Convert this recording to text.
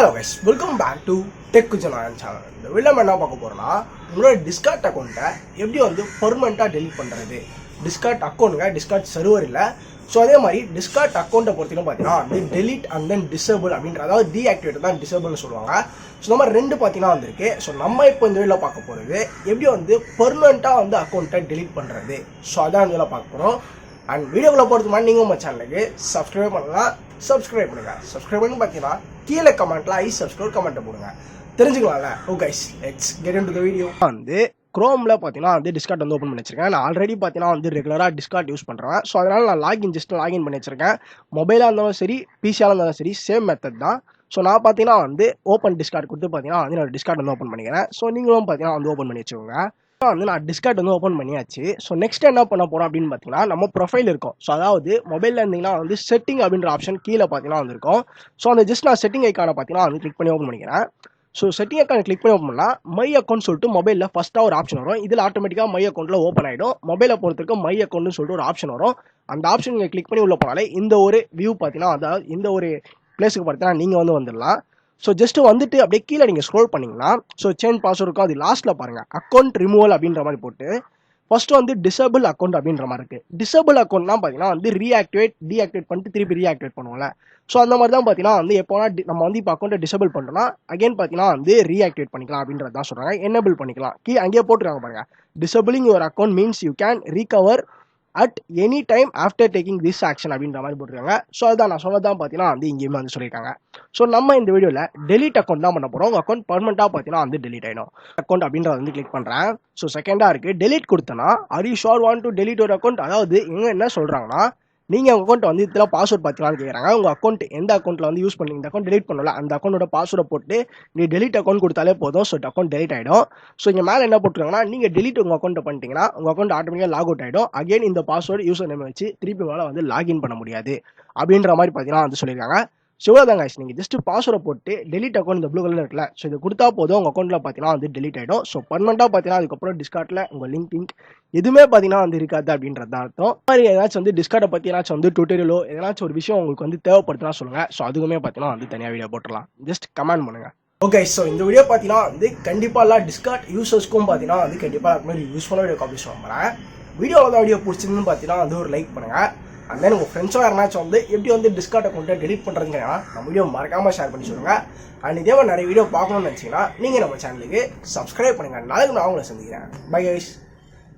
Hello guys, welcome back to Jana channel. இந்த வீடியோல நம்ம என்ன பார்க்க போறோம்னா உங்களோட Discord அக்கவுண்ட்டை எப்படி வந்து பெர்மனன்ட்டா delete பண்றது. Discord அக்கவுண்ட்ங்க Discord சர்வர் இல்ல. சோ அதே மாதிரி Discord அக்கவுண்ட்டை பொறுத்தவரைக்கும் பாத்தீங்கன்னா வந்து delete and then disable அப்படின்ற அதாவது deactivate தான் disable னு சொல்லுவாங்க. சோ நம்ம ரெண்டு பாத்தீங்கன்னா வந்திருக்கு. சோ நம்ம இப்போ இந்த வீடியோல பார்க்க போறது எப்படி வந்து பெர்மனன்ட்டா வந்து அக்கவுண்ட்டை delete பண்றது. சோ அதான் இந்த வீடியோல பார்க்க போறோம். And வீடியோக்குள்ள போறதுக்கு முன்னாடி நீங்க நம்ம சேனலுக்கு சப்ஸ்கிரைப் பண்ணலாம். சப்ஸ்கிரைப் பண்ணுங்க. சப்ஸ்கிரைப் பண்ணி பாத்தீங்கன்னா கீழே கமெண்ட்ல ஐ சப்ஸ்கிரைப் கமெண்ட் போடுங்க தெரிஞ்சுக்கலாம்ல. Oh guys let's get into the video. வந்து குரோம்ல பாத்தீங்கன்னா வந்து டிஸ்கார்ட் வந்து ஓபன் பண்ணி வச்சிருக்கேன். நான் ஆல்ரெடி பாத்தீங்கன்னா வந்து ரெகுலரா டிஸ்கார்ட் யூஸ் பண்றேன். ஸோ அதனால நான் லாகின் பண்ணி வச்சிருக்கேன். மொபைலா இருந்தாலும் சரி பிசியா இருந்தாலும் சரி சேம் மெத்தட் தான். ஸோ நான் பார்த்தீங்கன்னா வந்து ஓப்பன் டிஸ்கார்ட் கொடுத்து பார்த்தீங்கன்னா வந்து நான் டிஸ்கார்ட் வந்து ஓப்பன் பண்ணிக்கிறேன். ஸோ நீங்களும் பார்த்தீங்கன்னா வந்து ஓப்பன் பண்ணி வச்சுக்கோங்க. வந்து நான் டிஸ்கார்ட் வந்து ஓப்பன் பண்ணியாச்சு. ஸோ நெக்ஸ்ட் என்ன பண்ண போறோம் அப்படின்னு பார்த்தீங்கன்னா நம்ம ப்ரொஃபைல் இருக்கும். ஸோ அதாவது மொபைலில் இருந்தீங்கன்னா வந்து செட்டிங் அப்படின்ற ஆப்ஷன் கீழே பார்த்தீங்கன்னா வந்துருக்கும். ஸோ அந்த ஜஸ்ட் நான் செட்டிங் ஐக்கான பார்த்தீங்கன்னா வந்து கிளிக் பண்ணி ஓப்பன் பண்ணிக்கிறேன். ஸோ செட்டிங் அக்கௌண்ட் கிளிக் பண்ணி ஓப்பன் பண்ணால் மை அக்கௌண்ட் சொல்லிட்டு மொபைலில் ஃபஸ்ட்டாக ஒரு ஆப்ஷன் வரும். இதில் ஆட்டோமேட்டிக்காக மை அக்கௌண்ட்டில் ஓப்பன் ஆகிடும். மொபைலை பொறுத்தவரைக்கும் மை அக்கௌண்ட்னு சொல்லிட்டு ஒரு ஆப்ஷன் வரும். அந்த ஆப்ஷன் நீங்கள் கிளிக் பண்ணி உள்ள போனாலே இந்த ஒரு வியூ பார்த்தீங்கன்னா அதாவது இந்த ஒரு பிளேஸுக்கு பார்த்தீங்கன்னா நீங்கள் வந்து வந்துடலாம். ஸோ ஜஸ்ட் வந்துட்டு அப்படியே கீழே நீங்கள் ஸ்க்ரோல் பண்ணிங்கன்னா ஸோ சேஞ்ச் பாஸ்வேர்ட் இருக்கும். அது லாஸ்ட்டில் பாருங்கள் அக்கௌண்ட் ரிமூவல் அப்படின்ற மாதிரி போட்டு ஃபர்ஸ்ட் வந்து டிசேபிள் அக்கௌண்ட் அப்படின்ற மாதிரி இருக்குது. டிசேபிள் அக்கௌண்ட்னா பார்த்தீங்கன்னா வந்து டீஆக்டிவேட் பண்ணிட்டு திருப்பி ரீஆக்டிவேட் பண்ணுவோம்ல. ஸோ அந்த மாதிரி தான் பார்த்தீங்கன்னா வந்து எப்போனா நம்ம வந்து இப்போ அக்கௌண்ட்டை டிசேபிள் பண்ணுறோம்னா அகைன் பார்த்தீங்கன்னா வந்து ரீஆக்டிவேட் பண்ணிக்கலாம் அப்படின்றது தான் சொல்கிறாங்க. எனேபிள் பண்ணிக்கலாம். அங்கேயே போட்டுருக்காங்க பாருங்க. Disabling your account means you can recover at any time after taking this action அப்படின்ற மாதிரி போட்டிருக்காங்க. ஸோ அதுதான் நான் சொன்னதான் பார்த்தீங்கன்னா வந்து இங்கேயுமே வந்து சொல்லியிருக்காங்க. ஸோ நம்ம இந்த வீடியோவில் டெலிட் அக்கௌண்ட் தான் பண்ண போகிறோம். உங்கள் அக்கௌண்ட் பர்மனெண்ட்டாக பார்த்தீங்கன்னா வந்து டெலிட் ஆகிடும். அக்கௌண்ட் அப்படின்றத வந்து கிளிக் பண்ணுறேன். ஸோ செகண்டாக இருக்குது டெலிட் கொடுத்தனா are you sure want to delete ஒரு அக்கௌண்ட். அதாவது இவங்க என்ன சொல்கிறாங்கன்னா நீங்கள் உங்கள் அக்கௌண்ட் வந்து இதில் பாஸ்வேர்ட் பார்த்தீங்களான்னு கேட்குறாங்க. உங்கள் அக்கௌண்ட் எந்த அக்கௌண்ட்டில் வந்து யூஸ் பண்ணி இந்த அக்கௌண்ட் டெலிட் பண்ணல அந்த அக்கௌண்ட்டோட பாஸ்வேர்டை போட்டு நீ டெலிட் அக்கௌண்ட் கொடுத்தாலே போதும். ஸோ அக்கௌண்ட் டெலிட் ஆகிடும். ஸோ இங்கே மேலே என்ன போட்டுருக்காங்கன்னா நீங்கள் டெலிட் உங்கள் அக்கௌண்ட்டை பண்ணிட்டீங்கன்னா உங்கள் அக்கௌண்ட் ஆட்டோமேட்டிக்காக லாக் அவுட் ஆகிடும். அகைன் இந்த பாஸ்வேர்டு யூசர் நேம் வச்சு திருப்பி மேலே வந்து லாகின் பண்ண முடியாது அப்படின்ற மாதிரி பார்த்தீங்கன்னா வந்து சொல்லியிருக்காங்க. ஸோ தான் கைஸ் நீங்கள் ஜஸ்ட் பாஸ்வேர்டை போட்டு டெலிட் அக்கௌண்ட் இந்த ப்ளூ கலர் இருக்குல்ல. ஸோ இது கொடுத்தா போதும் உங்கள் அக்கௌண்ட்டில் பார்த்தீங்கன்னா வந்து டெலிட் ஆகிடும். ஸோ பர்மனெண்ட்டாக பார்த்தீங்கன்னா அதுக்கப்புறம் டிஸ்கார்ட்டில் உங்கள் லிங்க் எதுவுமே பார்த்தீங்கன்னா வந்து இருக்காது அப்படின்றது தான் அர்த்தம். மாதிரி ஏதாச்சும் வந்து டிஸ்கார்ட்டை பற்றி ஏதாச்சும் வந்து ட்விட்டரிலோ ஏதாச்சும் ஒரு விஷயம் உங்களுக்கு வந்து தேவைப்படுதுன்னா சொல்லுங்கள். ஸோ அதுவுமே பார்த்தீங்கன்னா வந்து தனியாக வீடியோ போட்டுடலாம். ஜஸ்ட் கமெண்ட் பண்ணுங்கள். ஓகே ஸோ இந்த வீடியோ பார்த்தீங்கன்னா வந்து கண்டிப்பாக எல்லாம் டிஸ்கார்ட் யூசர்ஸ்க்கும் பார்த்தீங்கன்னா வந்து கண்டிப்பாக அதுமாதிரி யூஸ்ஃபுல்லாக வீடியோ காப்பி சொல்லுறேன். வீடியோவில் தான் வீடியோ பிடிச்சிருந்துன்னு பார்த்தீங்கன்னா வந்து ஒரு லைக் பண்ணுங்கள். அண்ட் தென் உங்கள் ஃப்ரெண்ட்ஸோ யாருனாச்சும் வந்து எப்படி வந்து டிஸ்கார்ட் அக்கௌண்ட்டை டெலிட் பண்ணுறதுங்கன்னா நம்ம வீடியோ மறக்காமல் ஷேர் பண்ணி சொல்லுங்கள். அண்ட் இதே மாதிரி நிறைய வீடியோ பார்க்கணும்னு நினச்சிங்கன்னா நீங்கள் நம்ம சேனலுக்கு சப்ஸ்கிரைப் பண்ணுங்கள். நாளைக்கு நான் அவங்கள சந்திக்கிறேன். Bye guys.